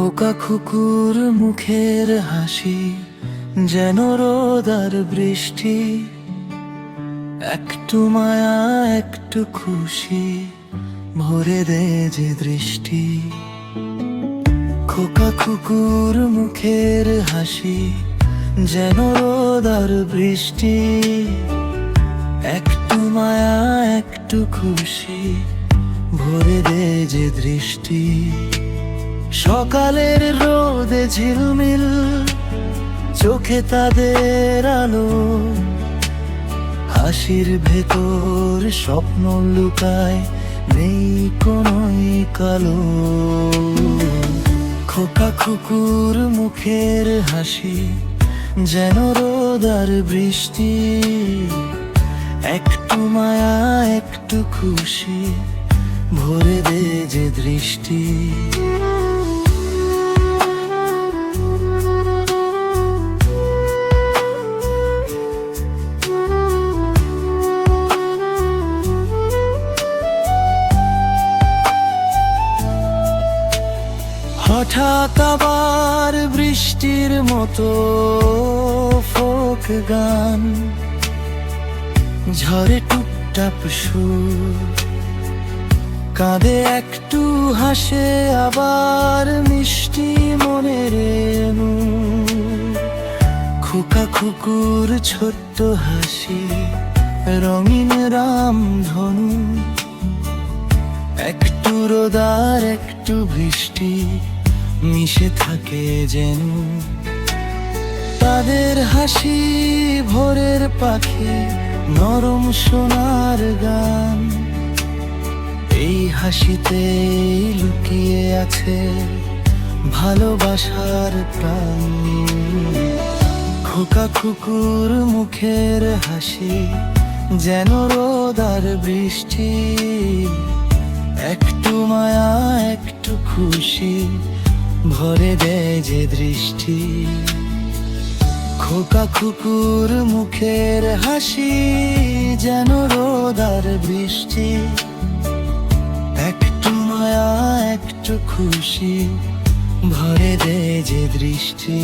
খোকা কুকুর মুখের হাসি যেন রোদ আর বৃষ্টি, একটু মায়া একটু খুশি ভরে দে যে দৃষ্টি। খোকা কুকুর মুখের হাসি যেন রোদ আর বৃষ্টি, একটু মায়া একটু খুশি ভরে দে যে দৃষ্টি। সকালের রোদে ঝিলমিল চোখে তাদের আলো, হাসির ভেতর স্বপ্ন লুকায় নেই কোনোই কালো। খোকা কুকুর মুখের হাসি যেন রোদ আর বৃষ্টি, একটু মায়া একটু খুশি ভরে দে যে দৃষ্টি। হঠাৎ আবার বৃষ্টির মতো ফোক গান, ঝরে টুপটাপ সুর, কাঁদে একটু হাসে আবার মিষ্টি মনের নূর। খোকা কুকুর ছোট্ট হাসি রঙিন রামধনু, একটু রোদ আর একটু বৃষ্টি মিশে থাকে যেন। তাদের হাসি ভোরের পাখি নরম সোনার গান, এই হাসিতে লুকিয়ে আছে ভালোবাসার প্রাণ। খোকা কুকুর মুখের হাসি যেন রোদ আর বৃষ্টি, একটু মায়া একটু খুশি ভরে দেয় যে দৃষ্টি। খোকা কুকুর মুখের হাসি যেন রোদ আর বৃষ্টি, একটু মায়া একটু খুশি ভরে দেয় যে দৃষ্টি।